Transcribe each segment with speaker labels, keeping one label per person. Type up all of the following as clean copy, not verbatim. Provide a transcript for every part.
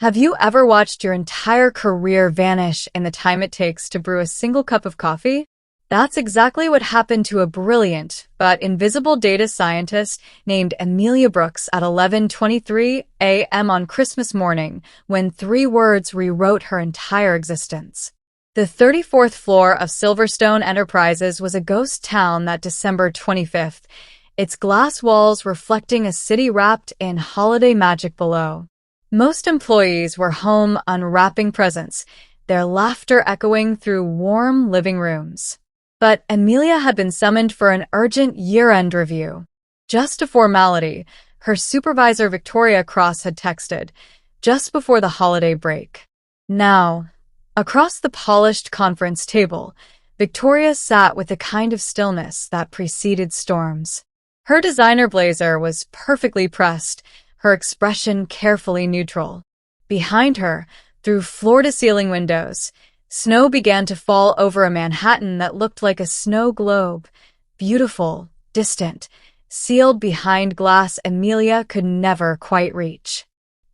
Speaker 1: Have you ever watched your entire career vanish in the time it takes to brew a single cup of coffee? That's exactly what happened to a brilliant but invisible data scientist named Emilia Brooks at 11:23 a.m. on Christmas morning, when 3 words rewrote her entire existence. The 34th floor of Silverstone Enterprises was a ghost town that December 25th, its glass walls reflecting a city wrapped in holiday magic below. Most employees were home unwrapping presents, their laughter echoing through warm living rooms. But Emilia had been summoned for an urgent year-end review. Just a formality, her supervisor Victoria Cross had texted, just before the holiday break. Now, across the polished conference table, Victoria sat with the kind of stillness that preceded storms. Her designer blazer was perfectly pressed, her expression carefully neutral. Behind her, through floor-to-ceiling windows, snow began to fall over a Manhattan that looked like a snow globe, beautiful, distant, sealed behind glass Emilia could never quite reach.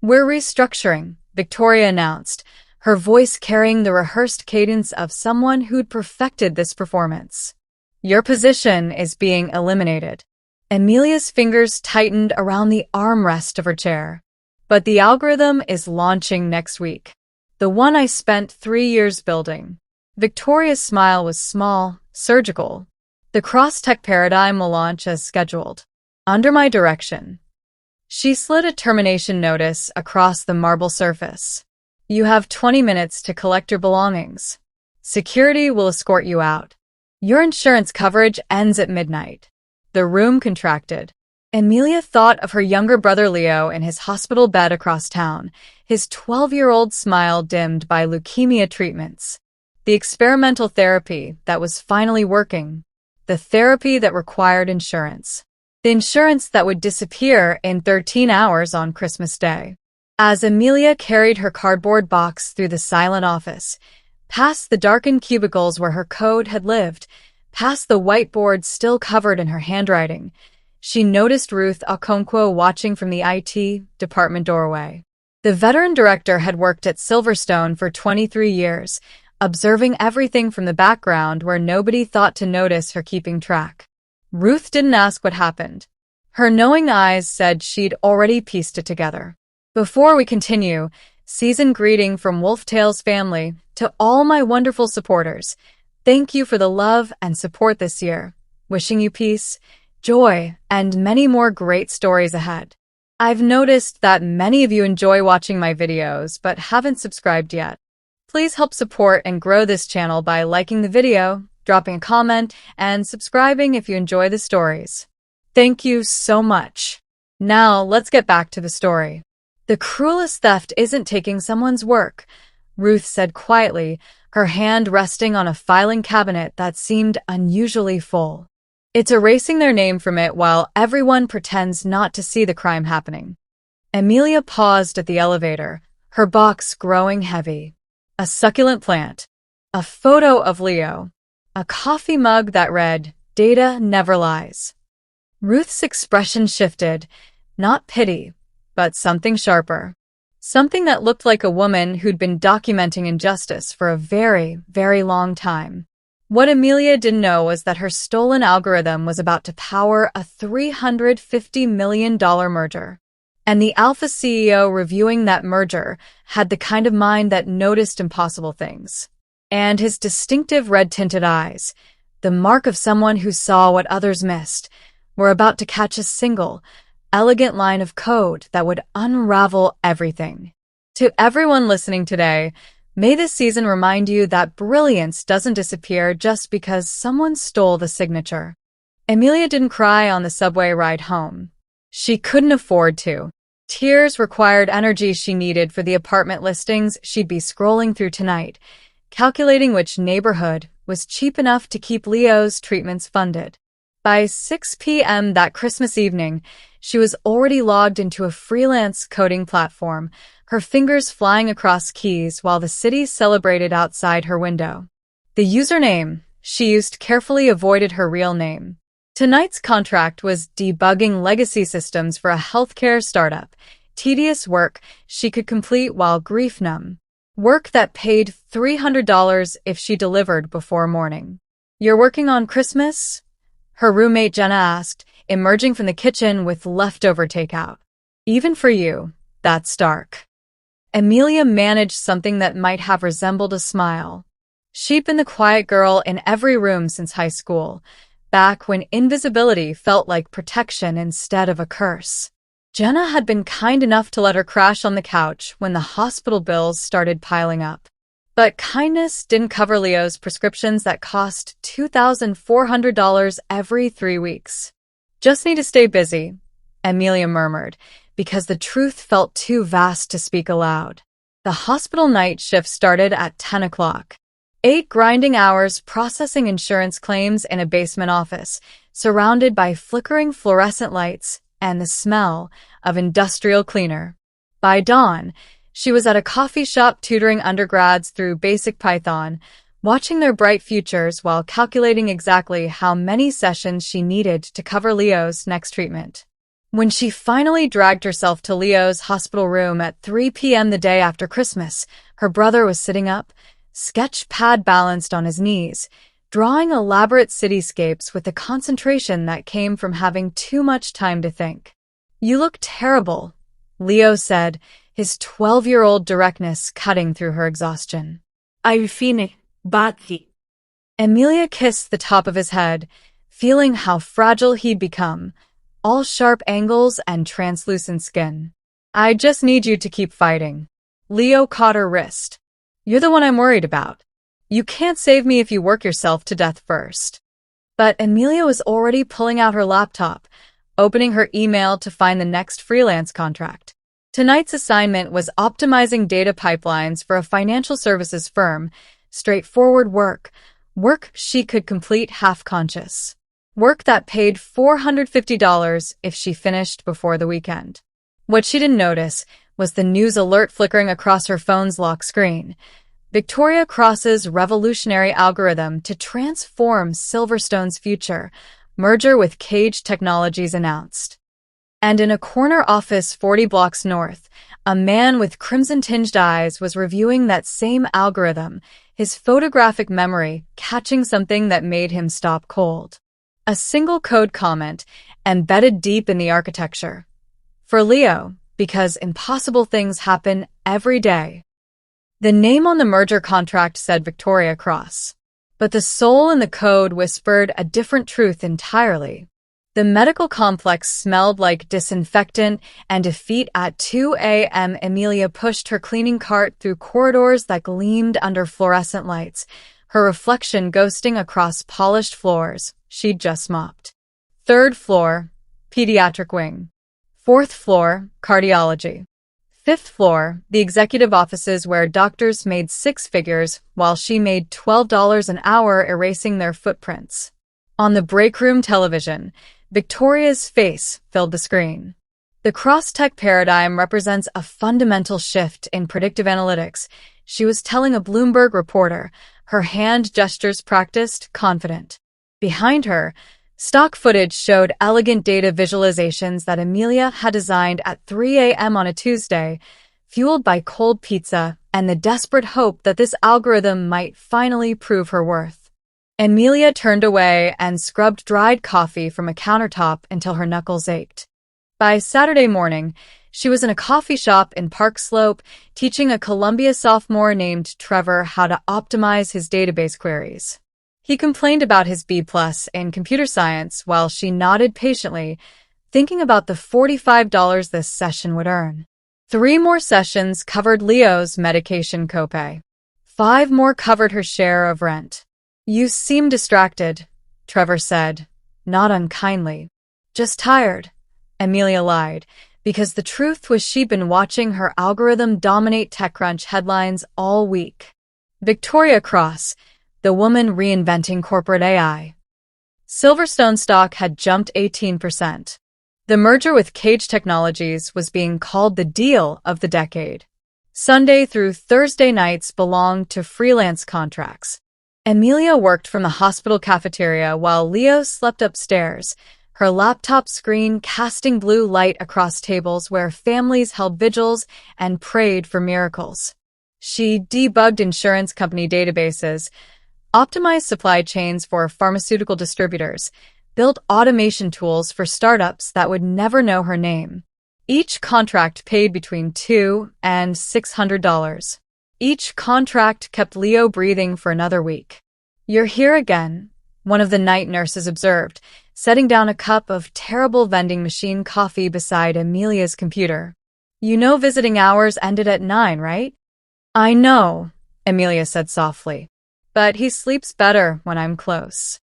Speaker 1: "We're restructuring," Victoria announced, her voice carrying the rehearsed cadence of someone who'd perfected this performance. "Your position is being eliminated." Emilia's fingers tightened around the armrest of her chair. "But the algorithm is launching next week. The one I spent 3 years building." Victoria's smile was small, surgical. "The cross-tech paradigm will launch as scheduled. Under my direction." She slid a termination notice across the marble surface. "You have 20 minutes to collect your belongings. Security will escort you out. Your insurance coverage ends at midnight." The room contracted. Emilia thought of her younger brother Leo in his hospital bed across town, his 12-year-old smile dimmed by leukemia treatments. The experimental therapy that was finally working. The therapy that required insurance. The insurance that would disappear in 13 hours on Christmas Day. As Emilia carried her cardboard box through the silent office, past the darkened cubicles where her code had lived, past the whiteboard still covered in her handwriting, she noticed Ruth Okonkwo watching from the IT department doorway. The veteran director had worked at Silverstone for 23 years, observing everything from the background where nobody thought to notice her keeping track. Ruth didn't ask what happened. Her knowing eyes said she'd already pieced it together. "Before we continue, seasoned greeting from Wolftail's family to all my wonderful supporters. Thank you for the love and support this year. Wishing you peace, joy, and many more great stories ahead. I've noticed that many of you enjoy watching my videos but haven't subscribed yet. Please help support and grow this channel by liking the video, dropping a comment, and subscribing if you enjoy the stories. Thank you so much." Now, let's get back to the story. "The cruelest theft isn't taking someone's work," Ruth said quietly, her hand resting on a filing cabinet that seemed unusually full. "It's erasing their name from it while everyone pretends not to see the crime happening." Emilia paused at the elevator, her box growing heavy. A succulent plant. A photo of Leo. A coffee mug that read, "Data never lies." Ruth's expression shifted, not pity, but something sharper. Something that looked like a woman who'd been documenting injustice for a very, very long time. What Emilia didn't know was that her stolen algorithm was about to power a $350 million merger. And the Alpha CEO reviewing that merger had the kind of mind that noticed impossible things. And his distinctive red-tinted eyes, the mark of someone who saw what others missed, were about to catch a single, elegant line of code that would unravel everything. To everyone listening today, may this season remind you that brilliance doesn't disappear just because someone stole the signature. Emilia didn't cry on the subway ride home. She couldn't afford to. Tears required energy she needed for the apartment listings she'd be scrolling through tonight, calculating which neighborhood was cheap enough to keep Leo's treatments funded. By 6 p.m. that Christmas evening, she was already logged into a freelance coding platform, her fingers flying across keys while the city celebrated outside her window. The username she used carefully avoided her real name. Tonight's contract was debugging legacy systems for a healthcare startup, tedious work she could complete while grief-numb. Work that paid $300 if she delivered before morning. "You're working on Christmas?" her roommate Jenna asked, emerging from the kitchen with leftover takeout. "Even for you, that's dark." Emilia managed something that might have resembled a smile. She'd been the quiet girl in every room since high school, back when invisibility felt like protection instead of a curse. Jenna had been kind enough to let her crash on the couch when the hospital bills started piling up. But kindness didn't cover Leo's prescriptions that cost $2,400 every 3 weeks. "Just need to stay busy," Emilia murmured, because the truth felt too vast to speak aloud. The hospital night shift started at 10 o'clock. 8 grinding hours processing insurance claims in a basement office, surrounded by flickering fluorescent lights and the smell of industrial cleaner. By dawn, she was at a coffee shop tutoring undergrads through basic Python, watching their bright futures while calculating exactly how many sessions she needed to cover Leo's next treatment. When she finally dragged herself to Leo's hospital room at 3 p.m. the day after Christmas, her brother was sitting up, sketch pad balanced on his knees, drawing elaborate cityscapes with the concentration that came from having too much time to think. "You look terrible," Leo said, his 12-year-old directness cutting through her exhaustion.
Speaker 2: "I'm fine, badly."
Speaker 1: Emilia kissed the top of his head, feeling how fragile he'd become, all sharp angles and translucent skin. "I just need you to keep fighting." Leo caught her wrist. "You're the one I'm worried about. You can't save me if you work yourself to death first." But Emilia was already pulling out her laptop, opening her email to find the next freelance contract. Tonight's assignment was optimizing data pipelines for a financial services firm, straightforward work she could complete half-conscious. Work that paid $450 if she finished before the weekend. What she didn't notice was the news alert flickering across her phone's lock screen. Victoria Cross's revolutionary algorithm to transform Silverstone's future, merger with Cage Technologies announced. And in a corner office 40 blocks north, a man with crimson-tinged eyes was reviewing that same algorithm, his photographic memory catching something that made him stop cold. A single code comment embedded deep in the architecture. For Leo, because impossible things happen every day. The name on the merger contract said Victoria Cross, but the soul in the code whispered a different truth entirely. The medical complex smelled like disinfectant and defeat at 2 a.m. Emilia pushed her cleaning cart through corridors that gleamed under fluorescent lights, her reflection ghosting across polished floors she'd just mopped. 3rd floor, pediatric wing. 4th floor, cardiology. 5th floor, the executive offices where doctors made 6 figures while she made $12 an hour erasing their footprints. On the break room television, Victoria's face filled the screen. The cross-tech paradigm represents a fundamental shift in predictive analytics, she was telling a Bloomberg reporter, her hand gestures practiced, confident. Behind her, stock footage showed elegant data visualizations that Emilia had designed at 3 a.m. on a Tuesday, fueled by cold pizza and the desperate hope that this algorithm might finally prove her worth. Emilia turned away and scrubbed dried coffee from a countertop until her knuckles ached. By Saturday morning, she was in a coffee shop in Park Slope, teaching a Columbia sophomore named Trevor how to optimize his database queries. He complained about his B+ in computer science while she nodded patiently, thinking about the $45 this session would earn. 3 more sessions covered Leo's medication copay. 5 more covered her share of rent. "You seem distracted," Trevor said, not unkindly. "Just tired," Emilia lied, because the truth was she'd been watching her algorithm dominate TechCrunch headlines all week. Victoria Cross, the woman reinventing corporate AI. Silverstone stock had jumped 18%. The merger with Cage Technologies was being called the deal of the decade. Sunday through Thursday nights belonged to freelance contracts. Emilia worked from the hospital cafeteria while Leo slept upstairs, her laptop screen casting blue light across tables where families held vigils and prayed for miracles. She debugged insurance company databases, optimized supply chains for pharmaceutical distributors, built automation tools for startups that would never know her name. Each contract paid between $200 and $600. Each contract kept Leo breathing for another week. "You're here again," one of the night nurses observed, setting down a cup of terrible vending machine coffee beside Emilia's computer. "You know visiting hours ended at 9, right?" "I know," Emilia said softly, "but he sleeps better when I'm close."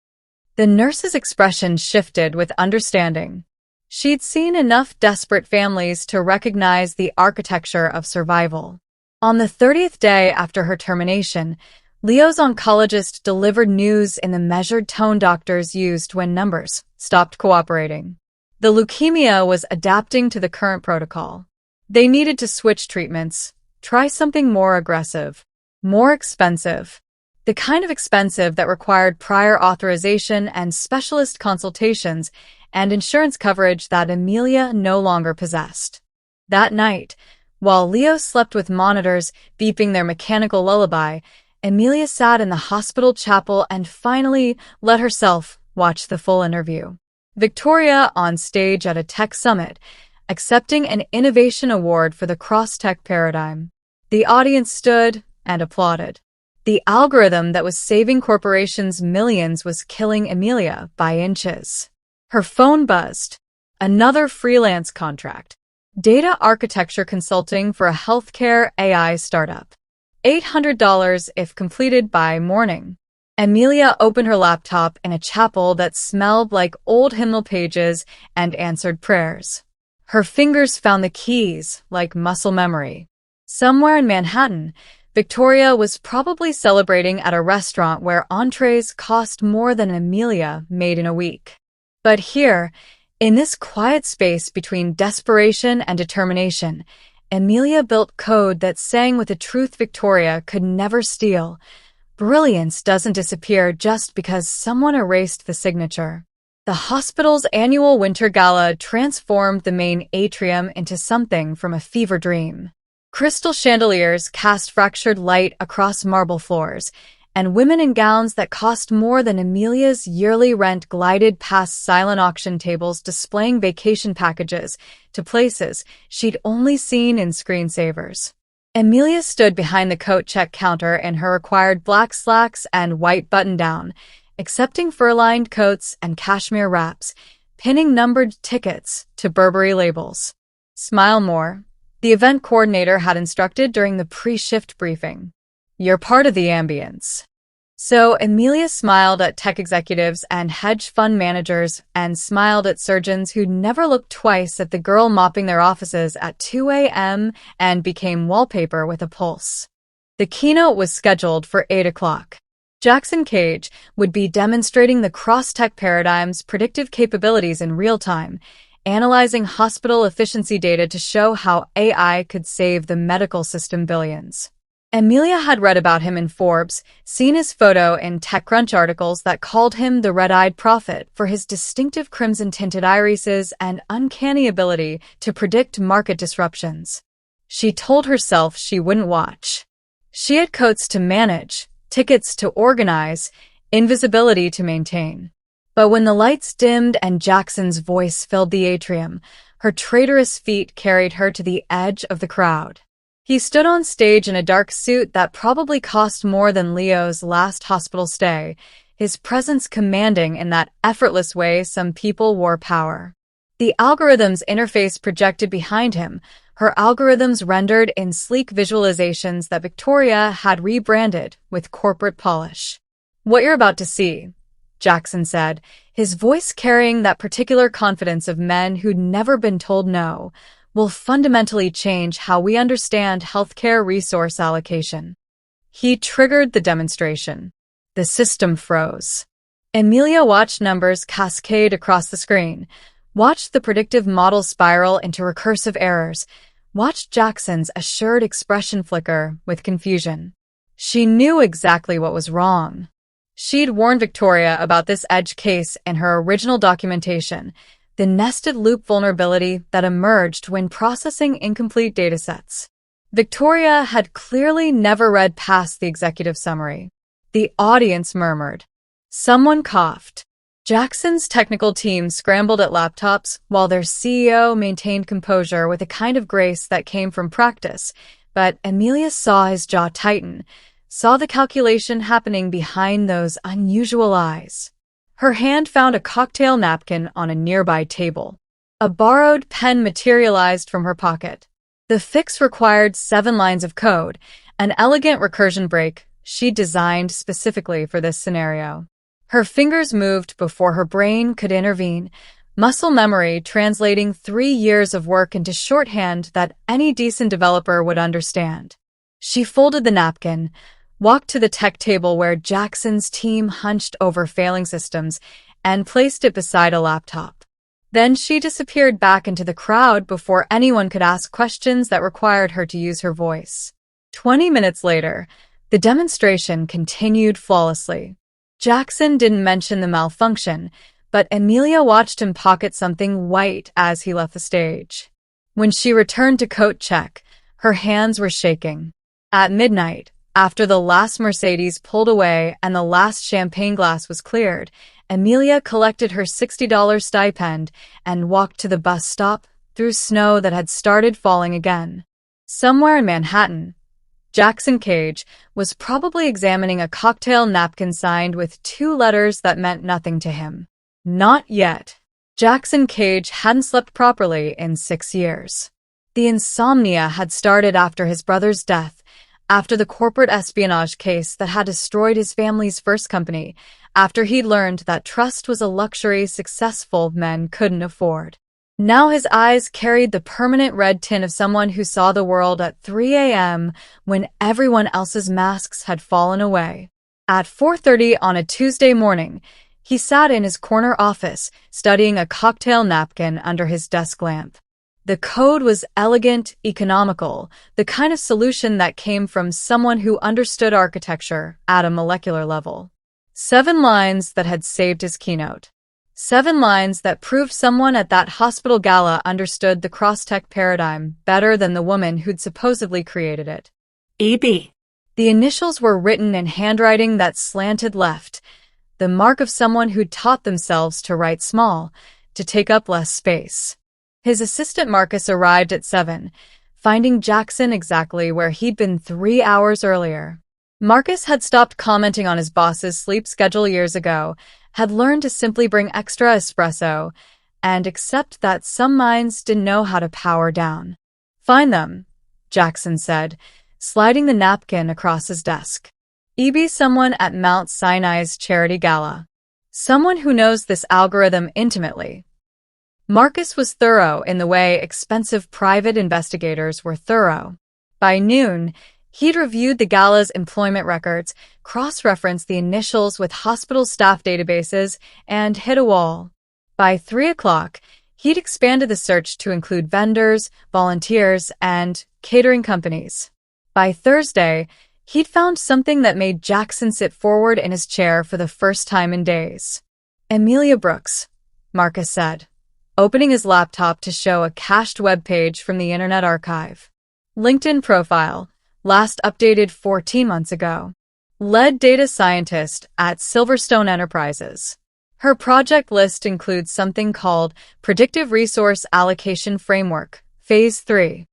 Speaker 1: The nurse's expression shifted with understanding. She'd seen enough desperate families to recognize the architecture of survival. On the 30th day after her termination, Leo's oncologist delivered news in the measured tone doctors used when numbers stopped cooperating. The leukemia was adapting to the current protocol. They needed to switch treatments, try something more aggressive, more expensive. The kind of expensive that required prior authorization and specialist consultations and insurance coverage that Emilia no longer possessed. That night, while Leo slept with monitors beeping their mechanical lullaby, Emilia sat in the hospital chapel and finally let herself watch the full interview. Victoria on stage at a tech summit, accepting an innovation award for the cross-tech paradigm. The audience stood and applauded. The algorithm that was saving corporations millions was killing Emilia by inches. Her phone buzzed. Another freelance contract. Data architecture consulting for a healthcare AI startup. $800 if completed by morning. Emilia opened her laptop in a chapel that smelled like old hymnal pages and answered prayers. Her fingers found the keys like muscle memory. Somewhere in Manhattan, Victoria was probably celebrating at a restaurant where entrees cost more than Emilia made in a week. But here, in this quiet space between desperation and determination, Emilia built code that sang with a truth Victoria could never steal. Brilliance doesn't disappear just because someone erased the signature. The hospital's annual winter gala transformed the main atrium into something from a fever dream. Crystal chandeliers cast fractured light across marble floors, and women in gowns that cost more than Emilia's yearly rent glided past silent auction tables displaying vacation packages to places she'd only seen in screensavers. Emilia stood behind the coat check counter in her required black slacks and white button-down, accepting fur-lined coats and cashmere wraps, pinning numbered tickets to Burberry labels. "Smile more," the event coordinator had instructed during the pre-shift briefing. "You're part of the ambience." So Emilia smiled at tech executives and hedge fund managers and smiled at surgeons who never looked twice at the girl mopping their offices at 2 a.m. and became wallpaper with a pulse. The keynote was scheduled for 8 o'clock. Jackson Cage would be demonstrating the cross-tech paradigm's predictive capabilities in real time, analyzing hospital efficiency data to show how AI could save the medical system billions. Emilia had read about him in Forbes, seen his photo in TechCrunch articles that called him the red-eyed prophet for his distinctive crimson-tinted irises and uncanny ability to predict market disruptions. She told herself she wouldn't watch. She had coats to manage, tickets to organize, invisibility to maintain. But when the lights dimmed and Jackson's voice filled the atrium, her traitorous feet carried her to the edge of the crowd. He stood on stage in a dark suit that probably cost more than Leo's last hospital stay, his presence commanding in that effortless way some people wore power. The algorithm's interface projected behind him, her algorithms rendered in sleek visualizations that Victoria had rebranded with corporate polish. "What you're about to see," Jackson said, his voice carrying that particular confidence of men who'd never been told no, "will fundamentally change how we understand healthcare resource allocation." He triggered the demonstration. The system froze. Emilia watched numbers cascade across the screen, watched the predictive model spiral into recursive errors, watched Jackson's assured expression flicker with confusion. She knew exactly what was wrong. She'd warned Victoria about this edge case in her original documentation, the nested loop vulnerability that emerged when processing incomplete datasets. Victoria had clearly never read past the executive summary. The audience murmured. Someone coughed. Jackson's technical team scrambled at laptops while their CEO maintained composure with a kind of grace that came from practice, but Emilia saw his jaw tighten, saw the calculation happening behind those unusual eyes. Her hand found a cocktail napkin on a nearby table. A borrowed pen materialized from her pocket. The fix required 7 lines of code, an elegant recursion break she designed specifically for this scenario. Her fingers moved before her brain could intervene, muscle memory translating 3 years of work into shorthand that any decent developer would understand. She folded the napkin, walked to the tech table where Jackson's team hunched over failing systems, and placed it beside a laptop. Then she disappeared back into the crowd before anyone could ask questions that required her to use her voice. 20 minutes later, the demonstration continued flawlessly. Jackson didn't mention the malfunction, but Emilia watched him pocket something white as he left the stage. When she returned to coat check, her hands were shaking. At midnight, after the last Mercedes pulled away and the last champagne glass was cleared, Emilia collected her $60 stipend and walked to the bus stop through snow that had started falling again. Somewhere in Manhattan, Jackson Cage was probably examining a cocktail napkin signed with 2 letters that meant nothing to him. Not yet. Jackson Cage hadn't slept properly in 6 years. The insomnia had started after his brother's death, after the corporate espionage case that had destroyed his family's first company, after he'd learned that trust was a luxury successful men couldn't afford. Now his eyes carried the permanent red tint of someone who saw the world at 3 a.m. when everyone else's masks had fallen away. At 4:30 on a Tuesday morning, he sat in his corner office, studying a cocktail napkin under his desk lamp. The code was elegant, economical, the kind of solution that came from someone who understood architecture at a molecular level. 7 lines that had saved his keynote. 7 lines that proved someone at that hospital gala understood the cross-tech paradigm better than the woman who'd supposedly created it.
Speaker 2: EB.
Speaker 1: The initials were written in handwriting that slanted left, the mark of someone who'd taught themselves to write small, to take up less space. His assistant Marcus arrived at 7, finding Jackson exactly where he'd been 3 hours earlier. Marcus had stopped commenting on his boss's sleep schedule years ago, had learned to simply bring extra espresso, and accept that some minds didn't know how to power down. Find them, Jackson said, sliding the napkin across his desk. EB someone at Mount Sinai's charity gala. Someone who knows this algorithm intimately. Marcus was thorough in the way expensive private investigators were thorough. By noon, he'd reviewed the gala's employment records, cross-referenced the initials with hospital staff databases, and hit a wall. By 3 o'clock, he'd expanded the search to include vendors, volunteers, and catering companies. By Thursday, he'd found something that made Jackson sit forward in his chair for the first time in days. Emilia Brooks, Marcus said, opening his laptop to show a cached web page from the Internet Archive. LinkedIn profile. Last updated 14 months ago. Lead data scientist at Silverstone Enterprises. Her project list includes something called Predictive Resource Allocation Framework, Phase 3.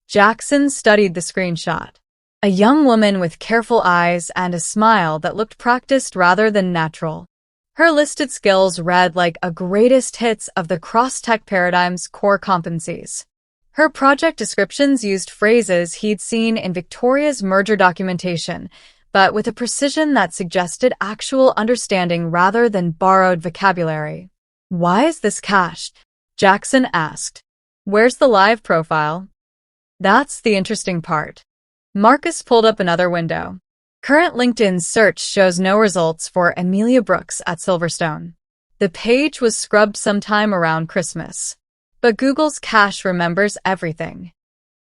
Speaker 1: Jackson studied the screenshot. A young woman with careful eyes and a smile that looked practiced rather than natural. Her listed skills read like a greatest hits of the cross-tech paradigm's core competencies. Her project descriptions used phrases he'd seen in Victoria's merger documentation, but with a precision that suggested actual understanding rather than borrowed vocabulary. Why is this cached? Jackson asked. Where's the live profile? That's the interesting part. Marcus pulled up another window. Current LinkedIn search shows no results for Emilia Brooks at Silverstone. The page was scrubbed sometime around Christmas. But Google's cache remembers everything.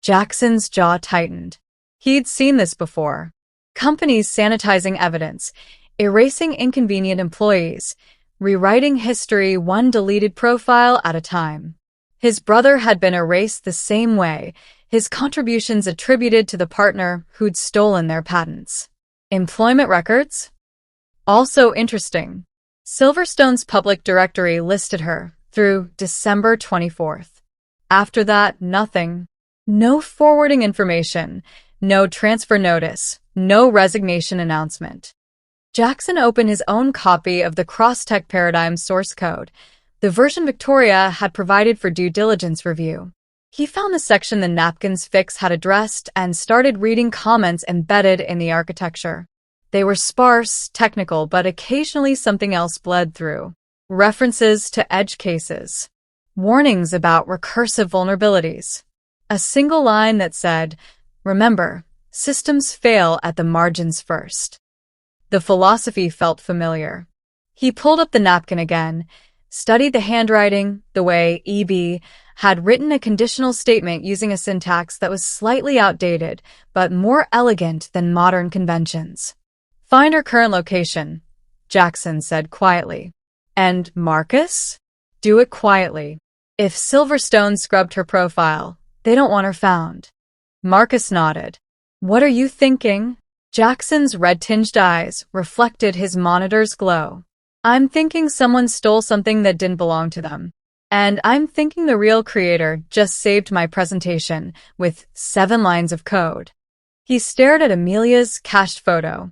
Speaker 1: Jackson's jaw tightened. He'd seen this before. Companies sanitizing evidence, erasing inconvenient employees, rewriting history one deleted profile at a time. His brother had been erased the same way, his contributions attributed to the partner who'd stolen their patents. Employment records? Also interesting. Silverstone's public directory listed her through December 24th. After that, nothing. No forwarding information, no transfer notice, no resignation announcement. Jackson opened his own copy of the Cross-Tech Paradigm source code, the version Victoria had provided for due diligence review. He found the section the napkin's fix had addressed and started reading comments embedded in the architecture. They were sparse, technical, but occasionally something else bled through. References to edge cases. Warnings about recursive vulnerabilities. A single line that said, "Remember, systems fail at the margins first." The philosophy felt familiar. He pulled up the napkin again, studied the handwriting, the way EB had written a conditional statement using a syntax that was slightly outdated, but more elegant than modern conventions. "Find her current location," Jackson said quietly. "And Marcus? Do it quietly. If Silverstone scrubbed her profile, they don't want her found." Marcus nodded. "What are you thinking?" Jackson's red-tinged eyes reflected his monitor's glow. "I'm thinking someone stole something that didn't belong to them. And I'm thinking the real creator just saved my presentation with 7 lines of code." He stared at Emilia's cached photo.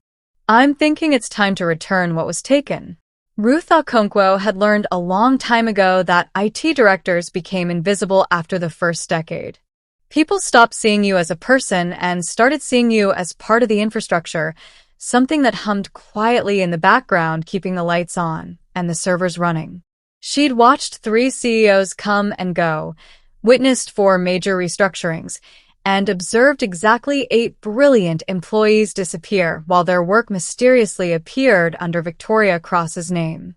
Speaker 1: "I'm thinking it's time to return what was taken." Ruth Okonkwo had learned a long time ago that IT directors became invisible after the first decade. People stopped seeing you as a person and started seeing you as part of the infrastructure, something that hummed quietly in the background, keeping the lights on and the servers running. She'd watched 3 CEOs come and go, witnessed 4 major restructurings, and observed exactly 8 brilliant employees disappear while their work mysteriously appeared under Victoria Cross's name.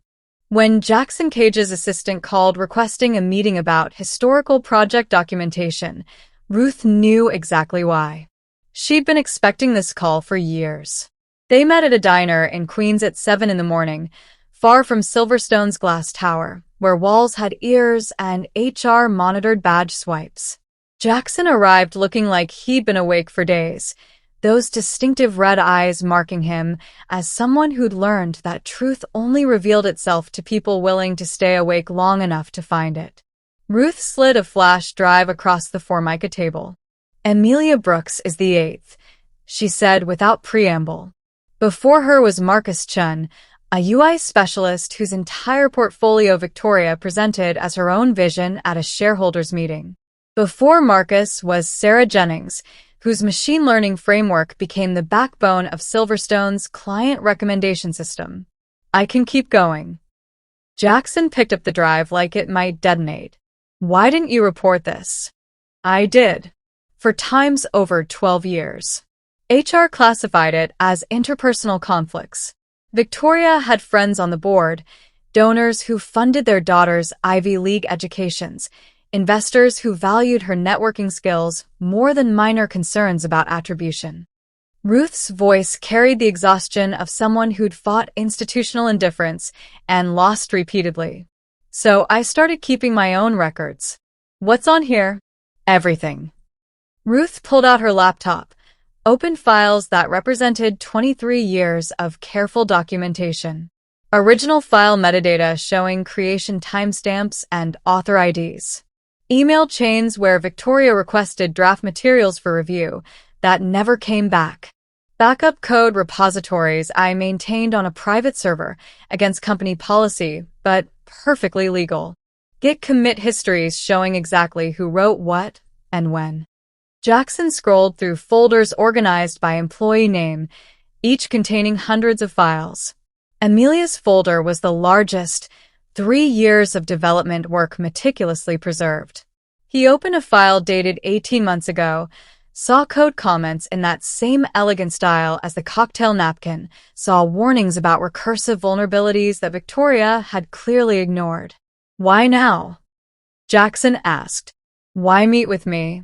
Speaker 1: When Jackson Cage's assistant called requesting a meeting about historical project documentation, Ruth knew exactly why. She'd been expecting this call for years. They met at a diner in Queens at 7 in the morning, far from Silverstone's glass tower, where walls had ears and HR monitored badge swipes. Jackson arrived looking like he'd been awake for days, those distinctive red eyes marking him as someone who'd learned that truth only revealed itself to people willing to stay awake long enough to find it. Ruth slid a flash drive across the Formica table. "Emilia Brooks is the 8th, she said without preamble. Before her was Marcus Chun, a UI specialist whose entire portfolio Victoria presented as her own vision at a shareholders meeting. Before Marcus was Sarah Jennings, whose machine learning framework became the backbone of Silverstone's client recommendation system. I can keep going." Jackson picked up the drive like it might detonate. "Why didn't you report this?" "I did. For times over 12 years. HR classified it as interpersonal conflicts. Victoria had friends on the board, donors who funded their daughters' Ivy League educations, investors who valued her networking skills more than minor concerns about attribution." Ruth's voice carried the exhaustion of someone who'd fought institutional indifference and lost repeatedly. "So I started keeping my own records." "What's on here?" "Everything." Ruth pulled out her laptop, opened files that represented 23 years of careful documentation. Original file metadata showing creation timestamps and author IDs. Email chains where Victoria requested draft materials for review that never came back. Backup code repositories I maintained on a private server against company policy, but perfectly legal. Git commit histories showing exactly who wrote what and when. Jackson scrolled through folders organized by employee name, each containing hundreds of files. Emilia's folder was the largest, 3 years of development work meticulously preserved. He opened a file dated 18 months ago, saw code comments in that same elegant style as the cocktail napkin, saw warnings about recursive vulnerabilities that Victoria had clearly ignored. "Why now?" Jackson asked. "Why meet with me?"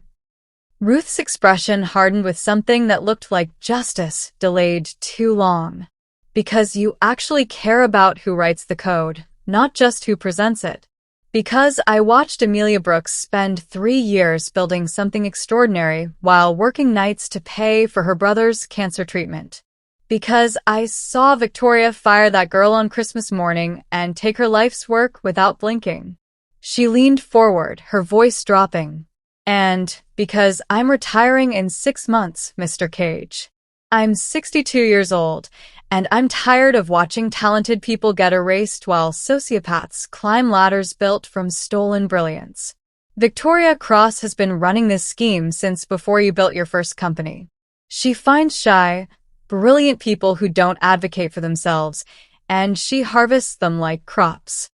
Speaker 1: Ruth's expression hardened with something that looked like justice delayed too long. Because you actually care about who writes the code, not just who presents it. Because I watched Emilia Brooks spend 3 years building something extraordinary while working nights to pay for her brother's cancer treatment. Because I saw Victoria fire that girl on Christmas morning and take her life's work without blinking. She leaned forward, her voice dropping. And because I'm retiring in 6 months, Mr. Cage. I'm 62 years old, and I'm tired of watching talented people get erased while sociopaths climb ladders built from stolen brilliance. Victoria Cross has been running this scheme since before you built your first company. She finds shy, brilliant people who don't advocate for themselves, and she harvests them like crops.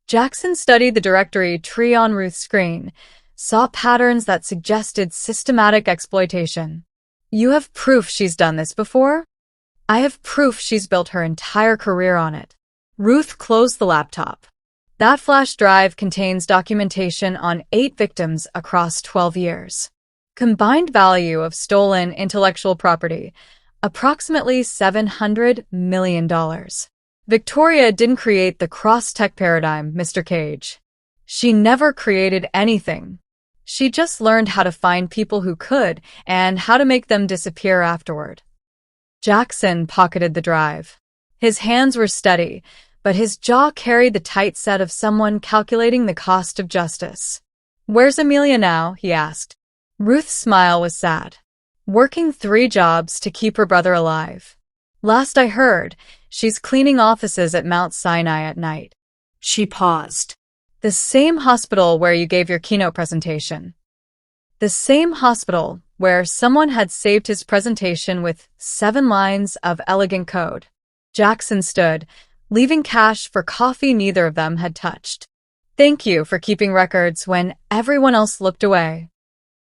Speaker 1: Jackson studied the directory tree on Ruth's screen, saw patterns that suggested systematic exploitation. You have proof she's done this before? I have proof she's built her entire career on it. Ruth closed the laptop. That flash drive contains documentation on 8 victims across 12 years. Combined value of stolen intellectual property, approximately $700 million. Victoria didn't create the cross-tech paradigm, Mr. Cage. She never created anything. She just learned how to find people who could and how to make them disappear afterward. Jackson pocketed the drive. His hands were steady, but his jaw carried the tight set of someone calculating the cost of justice. "Where's Emilia now?" he asked. Ruth's smile was sad. "Working 3 jobs to keep her brother alive. Last I heard, she's cleaning offices at Mount Sinai at night."
Speaker 2: She paused.
Speaker 1: "The same hospital where you gave your keynote presentation. The same hospital where someone had saved his presentation with 7 lines of elegant code." Jackson stood, leaving cash for coffee neither of them had touched. "Thank you for keeping records when everyone else looked away."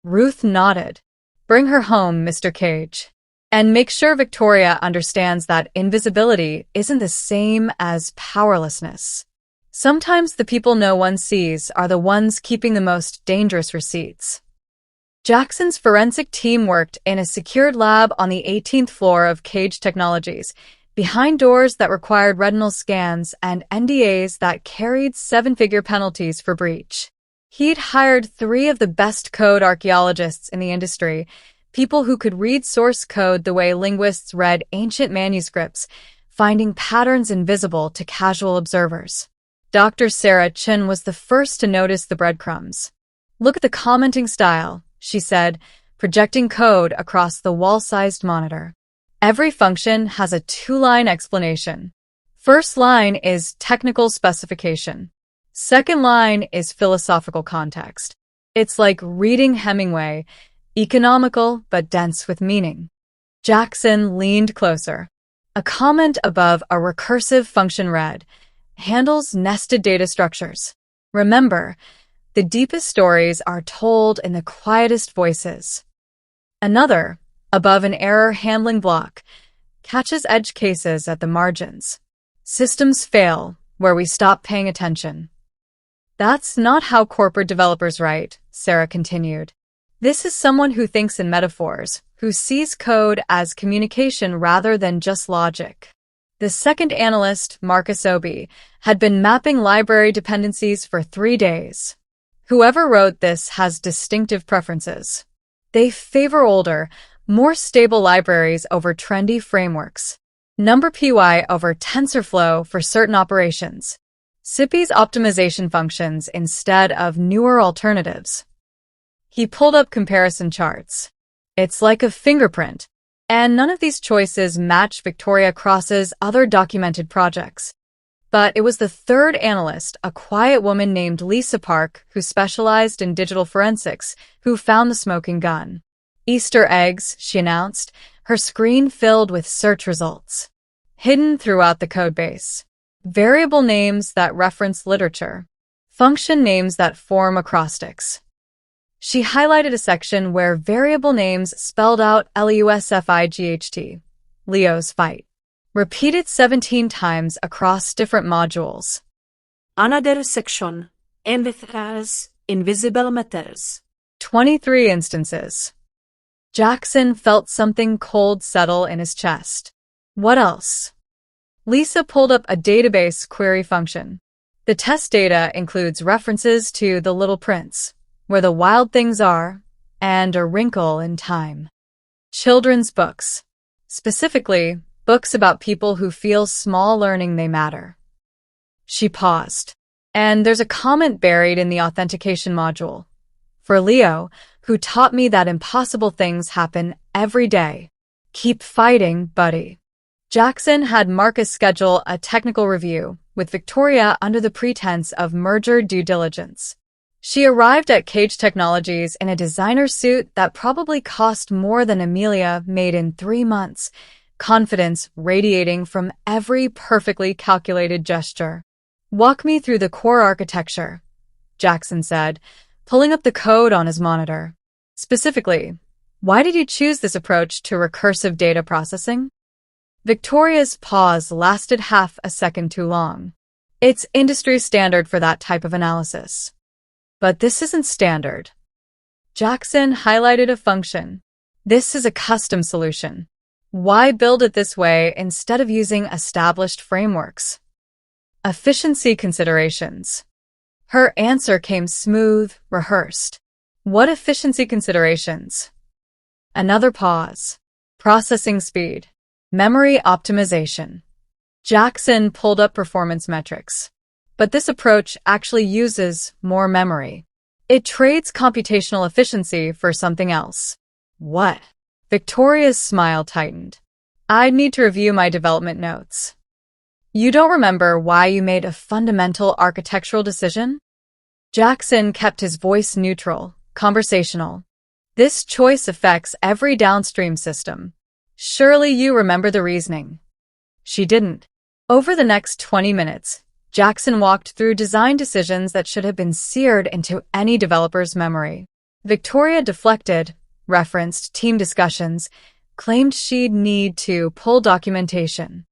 Speaker 1: Ruth nodded. "Bring her home, Mr. Cage. And make sure Victoria understands that invisibility isn't the same as powerlessness. Sometimes the people no one sees are the ones keeping the most dangerous receipts." Jackson's forensic team worked in a secured lab on the 18th floor of Cage Technologies, behind doors that required retinal scans and NDAs that carried 7-figure penalties for breach. He'd hired 3 of the best code archaeologists in the industry, people who could read source code the way linguists read ancient manuscripts, finding patterns invisible to casual observers. Dr. Sarah Chin was the first to notice the breadcrumbs. "Look at the commenting style," she said, projecting code across the wall-sized monitor. "Every function has a 2-line explanation. First line is technical specification. Second line is philosophical context. It's like reading Hemingway, economical but dense with meaning." Jackson leaned closer. A comment above a recursive function read, "Handles nested data structures. Remember, the deepest stories are told in the quietest voices." Another, above an error handling block, catches edge cases at the margins. "Systems fail where we stop paying attention." "That's not how corporate developers write," Sarah continued. "This is someone who thinks in metaphors, who sees code as communication rather than just logic." The second analyst, Marcus Obi, had been mapping library dependencies for 3 days. "Whoever wrote this has distinctive preferences. They favor older, more stable libraries over trendy frameworks. NumPy over TensorFlow for certain operations. SIPy's optimization functions instead of newer alternatives." He pulled up comparison charts. "It's like a fingerprint. And none of these choices match Victoria Cross's other documented projects." But it was the third analyst, a quiet woman named Lisa Park, who specialized in digital forensics, who found the smoking gun. "Easter eggs," she announced, her screen filled with search results. Hidden throughout the codebase. Variable names that reference literature. Function names that form acrostics. She highlighted a section where variable names spelled out LEUSFIGHT, Leo's fight, repeated 17 times across different modules.
Speaker 2: Another section, Invisible invisible matters.
Speaker 1: 23 instances. Jackson felt something cold settle in his chest. What else? Lisa pulled up a database query function. The test data includes references to The Little Prince, Where the Wild Things Are, and A Wrinkle in Time. Children's books. Specifically, books about people who feel small learning they matter. She paused. And there's a comment buried in the authentication module. For Leo, who taught me that impossible things happen every day. Keep fighting, buddy. Jackson had Marcus schedule a technical review with Victoria under the pretense of merger due diligence. She arrived at Cage Technologies in a designer suit that probably cost more than Emilia made in 3 months, confidence radiating from every perfectly calculated gesture. Walk me through the core architecture, Jackson said, pulling up the code on his monitor. Specifically, why did you choose this approach to recursive data processing? Victoria's pause lasted half a second too long. It's industry standard for that type of analysis. But this isn't standard. Jackson highlighted a function. This is a custom solution. Why build it this way instead of using established frameworks? Efficiency considerations. Her answer came smooth, rehearsed. What efficiency considerations? Another pause. Processing speed. Memory optimization. Jackson pulled up performance metrics. But this approach actually uses more memory. It trades computational efficiency for something else. What? Victoria's smile tightened. I'd need to review my development notes. You don't remember why you made a fundamental architectural decision? Jackson kept his voice neutral, conversational. This choice affects every downstream system. Surely you remember the reasoning. She didn't. Over the next 20 minutes, Jackson walked through design decisions that should have been seared into any developer's memory. Victoria deflected, referenced team discussions, claimed she'd need to pull documentation.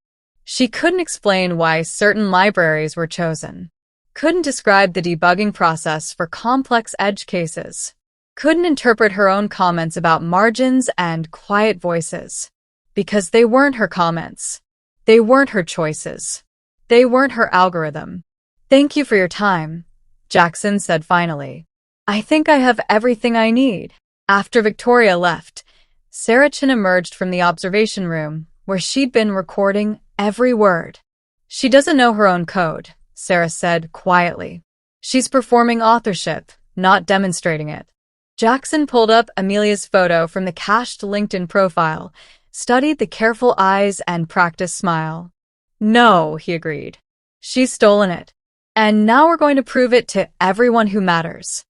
Speaker 1: She couldn't explain why certain libraries were chosen. Couldn't describe the debugging process for complex edge cases. Couldn't interpret her own comments about margins and quiet voices. Because they weren't her comments. They weren't her choices. They weren't her algorithm. Thank you for your time, Jackson said finally. I think I have everything I need. After Victoria left, Sarah Chin emerged from the observation room, where she'd been recording every word. She doesn't know her own code, Sarah said quietly. She's performing authorship, not demonstrating it. Jackson pulled up Emilia's photo from the cached LinkedIn profile, studied the careful eyes and practiced smile. No, he agreed. She's stolen it. And now we're going to prove it to everyone who matters.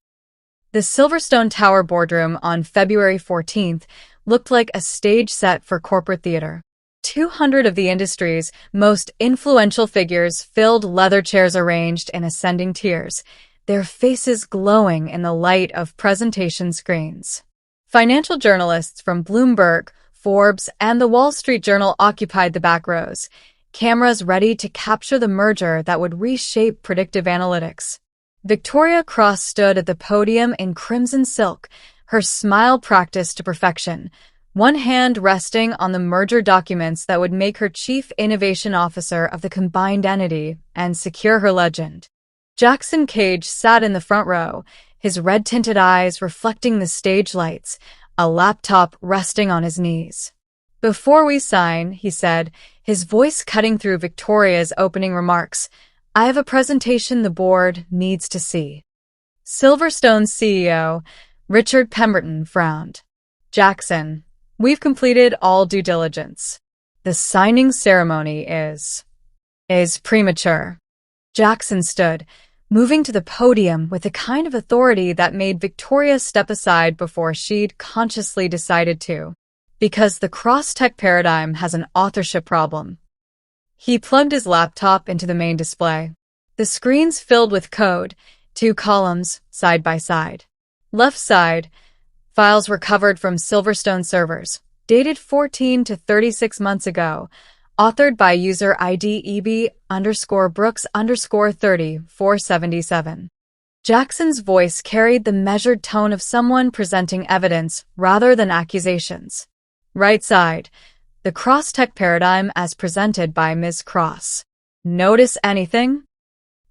Speaker 1: The Silverstone Tower boardroom on February 14th looked like a stage set for corporate theater. 200 of the industry's most influential figures filled leather chairs arranged in ascending tiers, their faces glowing in the light of presentation screens. Financial journalists from Bloomberg, Forbes, and the Wall Street Journal occupied the back rows, cameras ready to capture the merger that would reshape predictive analytics. Victoria Cross stood at the podium in crimson silk, her smile practiced to perfection, one hand resting on the merger documents that would make her Chief Innovation Officer of the combined entity and secure her legend. Jackson Cage sat in the front row, his red-tinted eyes reflecting the stage lights, a laptop resting on his knees. Before we sign, he said, his voice cutting through Victoria's opening remarks, I have a presentation the board needs to see. Silverstone's CEO, Richard Pemberton, frowned. Jackson, we've completed all due diligence. The signing ceremony is premature. Jackson stood, moving to the podium with a kind of authority that made Victoria step aside before she'd consciously decided to. Because the cross-tech paradigm has an authorship problem. He plugged his laptop into the main display. The screen's filled with code, 2 columns, side by side. Left side, files recovered from Silverstone servers, dated 14 to 36 months ago, authored by user ID EB_Brooks_30-477. Jackson's voice carried the measured tone of someone presenting evidence rather than accusations. Right side, The cross-tech paradigm as presented by Ms. Cross. Notice anything?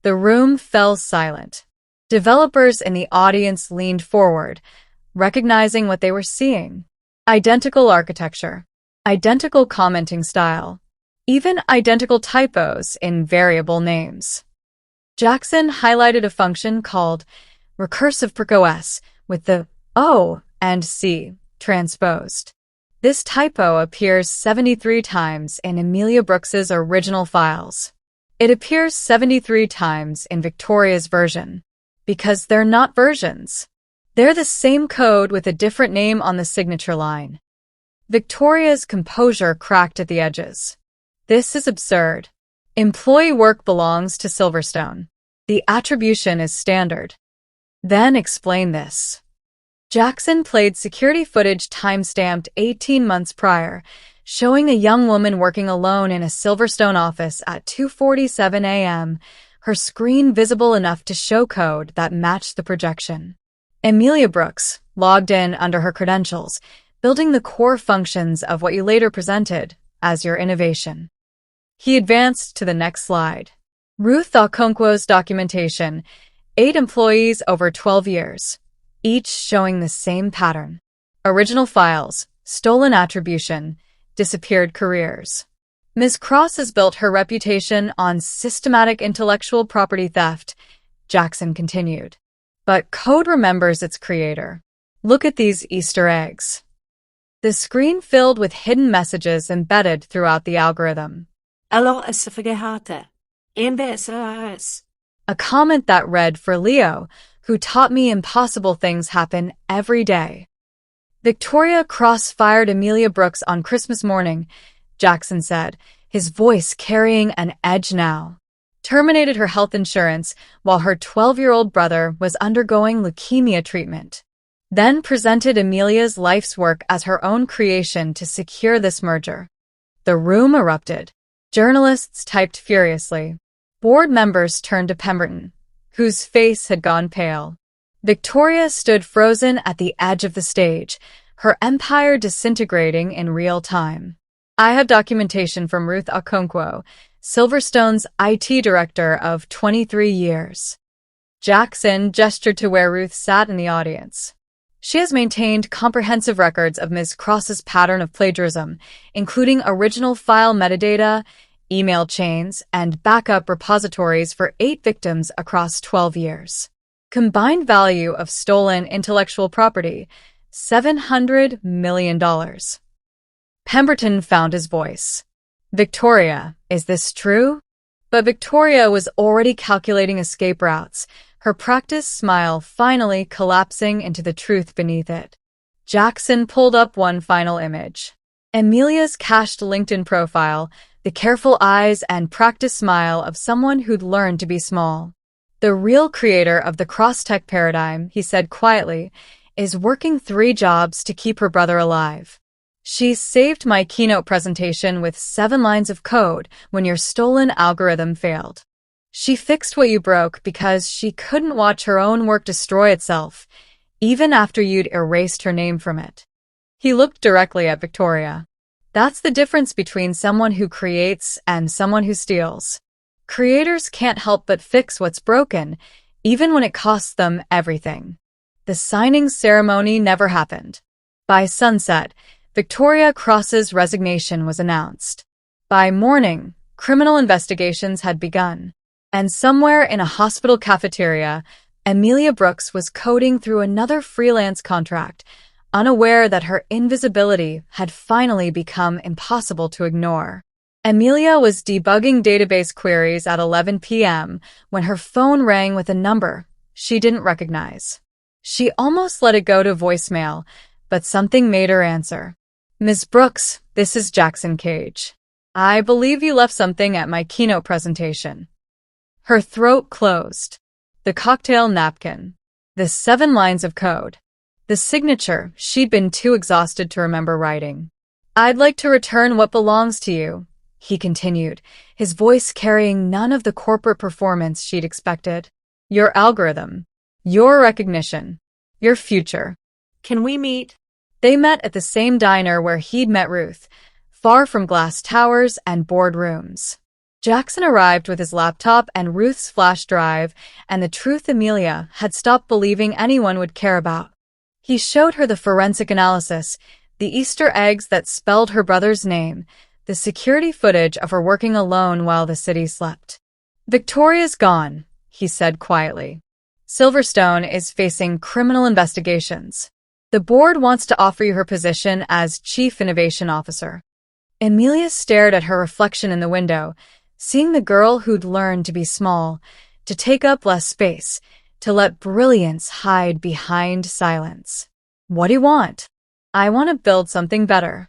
Speaker 1: The room fell silent. Developers in the audience leaned forward, recognizing what they were seeing. Identical architecture, identical commenting style, even identical typos in variable names. Jackson highlighted a function called recursive percos with the O and C transposed. This typo appears 73 times in Emilia Brooks's original files. It appears 73 times in Victoria's version, because they're not versions. They're the same code with a different name on the signature line. Victoria's composure cracked at the edges. This is absurd. Employee work belongs to Silverstone. The attribution is standard. Then explain this. Jackson played security footage time-stamped 18 months prior, showing a young woman working alone in a Silverstone office at 2:47 a.m., her screen visible enough to show code that matched the projection. Emilia Brooks logged in under her credentials, building the core functions of what you later presented as your innovation. He advanced to the next slide. Ruth Okonkwo's documentation, 8 employees over 12 years, each showing the same pattern. Original files, stolen attribution, disappeared careers. Ms. Cross has built her reputation on systematic intellectual property theft, Jackson continued. But code remembers its creator. Look at these Easter eggs. The screen filled with hidden messages embedded throughout the algorithm. A comment that read for Leo, who taught me impossible things happen every day. Victoria cross-fired Emilia Brooks on Christmas morning, Jackson said, his voice carrying an edge now. Terminated her health insurance while her 12-year-old brother was undergoing leukemia treatment. Then presented Emilia's life's work as her own creation to secure this merger. The room erupted. Journalists typed furiously. Board members turned to Pemberton, whose face had gone pale. Victoria stood frozen at the edge of the stage, her empire disintegrating in real time. I have documentation from Ruth Okonkwo, Silverstone's IT director of 23 years. Jackson gestured to where Ruth sat in the audience. She has maintained comprehensive records of Ms. Cross's pattern of plagiarism, including original file metadata, email chains, and backup repositories for 8 victims across 12 years. Combined value of stolen intellectual property, $700 million. Pemberton found his voice. Victoria, is this true? But Victoria was already calculating escape routes, her practiced smile finally collapsing into the truth beneath it. Jackson pulled up one final image. Emilia's cached LinkedIn profile, the careful eyes and practiced smile of someone who'd learned to be small. The real creator of the cross-tech paradigm, he said quietly, is working 3 jobs to keep her brother alive. She saved my keynote presentation with 7 lines of code when your stolen algorithm failed. She fixed what you broke because she couldn't watch her own work destroy itself, even after you'd erased her name from it. He looked directly at Victoria. That's the difference between someone who creates and someone who steals. Creators can't help but fix what's broken, even when it costs them everything. The signing ceremony never happened. By sunset, Victoria Cross's resignation was announced. By morning, criminal investigations had begun. And somewhere in a hospital cafeteria, Emilia Brooks was coding through another freelance contract, unaware that her invisibility had finally become impossible to ignore. Emilia was debugging database queries at 11 p.m. when her phone rang with a number she didn't recognize. She almost let it go to voicemail, but something made her answer. Ms. Brooks, this is Jackson Cage. I believe you left something at my keynote presentation. Her throat closed. The cocktail napkin. The 7 lines of code. The signature she'd been too exhausted to remember writing. I'd like to return what belongs to you, he continued, his voice carrying none of the corporate performance she'd expected. Your algorithm. Your recognition. Your future.
Speaker 2: Can we meet?
Speaker 1: They met at the same diner where he'd met Ruth, far from glass towers and boardrooms. Jackson arrived with his laptop and Ruth's flash drive, and the truth Emilia had stopped believing anyone would care about. He showed her the forensic analysis, the Easter eggs that spelled her brother's name, the security footage of her working alone while the city slept. "Victoria's gone," he said quietly. "Silverstone is facing criminal investigations. The board wants to offer you her position as Chief Innovation Officer." Emilia stared at her reflection in the window, seeing the girl who'd learned to be small, to take up less space, to let brilliance hide behind silence. "What do you want?" "I want to build something better."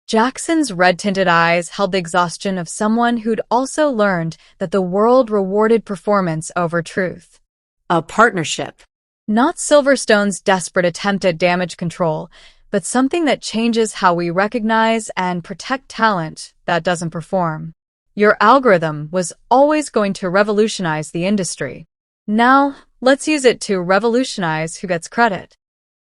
Speaker 1: Jackson's red-tinted eyes held the exhaustion of someone who'd also learned that the world rewarded performance over truth.
Speaker 2: A partnership.
Speaker 1: Not Silverstone's desperate attempt at damage control, but something that changes how we recognize and protect talent that doesn't perform. Your algorithm was always going to revolutionize the industry. Now, let's use it to revolutionize who gets credit.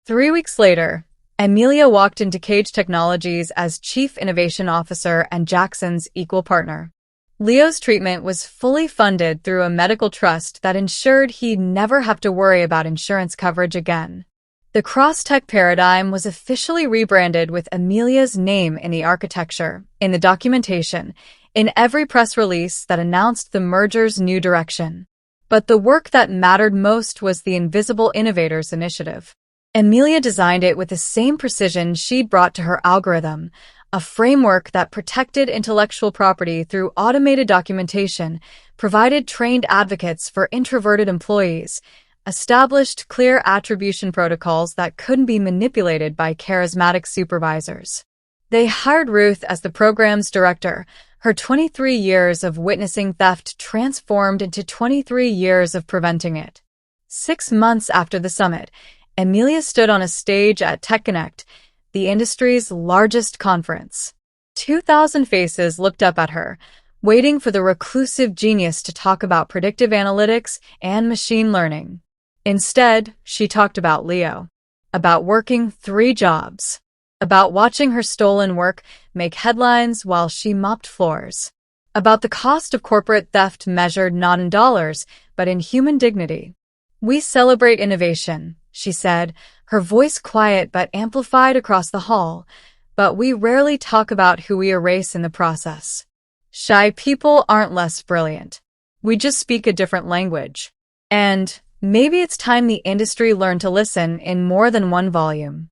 Speaker 1: 3 weeks later, Emilia walked into Cage Technologies as Chief Innovation Officer and Jackson's equal partner. Leo's treatment was fully funded through a medical trust that ensured he'd never have to worry about insurance coverage again. The cross-tech paradigm was officially rebranded with Emilia's name in the architecture, in the documentation, in every press release that announced the merger's new direction. But the work that mattered most was the Invisible Innovators Initiative. Emilia designed it with the same precision she'd brought to her algorithm, a framework that protected intellectual property through automated documentation, provided trained advocates for introverted employees, established clear attribution protocols that couldn't be manipulated by charismatic supervisors. They hired Ruth as the program's director. Her 23 years of witnessing theft transformed into 23 years of preventing it. 6 months after the summit, Emilia stood on a stage at TechConnect, the industry's largest conference. 2,000 faces looked up at her, waiting for the reclusive genius to talk about predictive analytics and machine learning. Instead, she talked about Leo, about working 3 jobs, about watching her stolen work make headlines while she mopped floors, about the cost of corporate theft measured not in dollars, but in human dignity. "We celebrate innovation," she said, her voice quiet but amplified across the hall, "but we rarely talk about who we erase in the process. Shy people aren't less brilliant. We just speak a different language. And maybe it's time the industry learned to listen in more than one volume."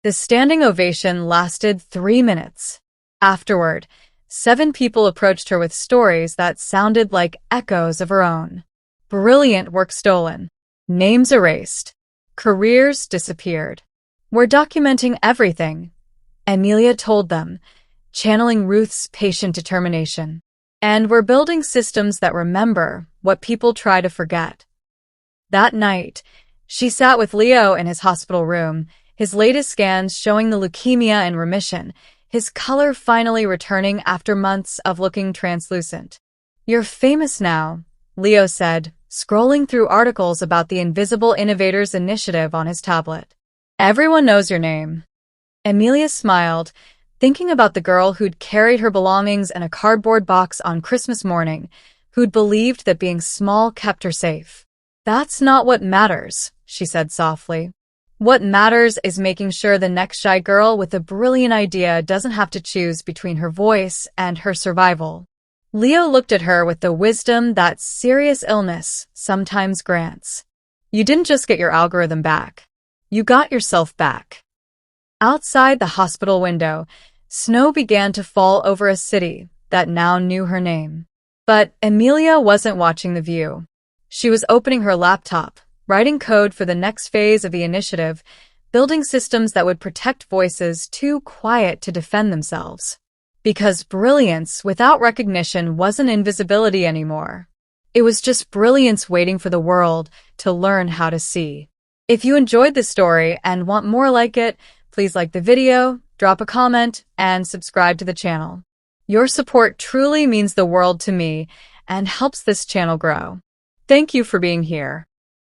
Speaker 1: The standing ovation lasted 3 minutes. Afterward, 7 people approached her with stories that sounded like echoes of her own. Brilliant work stolen. Names erased. Careers disappeared. "We're documenting everything," Emilia told them, channeling Ruth's patient determination. "And we're building systems that remember what people try to forget." That night, she sat with Leo in his hospital room, his latest scans showing the leukemia in remission, his color finally returning after months of looking translucent. "You're famous now," Leo said, scrolling through articles about the Invisible Innovators Initiative on his tablet. "Everyone knows your name." Emilia smiled, thinking about the girl who'd carried her belongings in a cardboard box on Christmas morning, who'd believed that being small kept her safe. "That's not what matters," she said softly. "What matters is making sure the next shy girl with a brilliant idea doesn't have to choose between her voice and her survival." Leo looked at her with the wisdom that serious illness sometimes grants. "You didn't just get your algorithm back. You got yourself back." Outside the hospital window, snow began to fall over a city that now knew her name. But Emilia wasn't watching the view. She was opening her laptop, writing code for the next phase of the initiative, building systems that would protect voices too quiet to defend themselves. Because brilliance without recognition wasn't invisibility anymore. It was just brilliance waiting for the world to learn how to see. If you enjoyed this story and want more like it, please like the video, drop a comment, and subscribe to the channel. Your support truly means the world to me and helps this channel grow. Thank you for being here.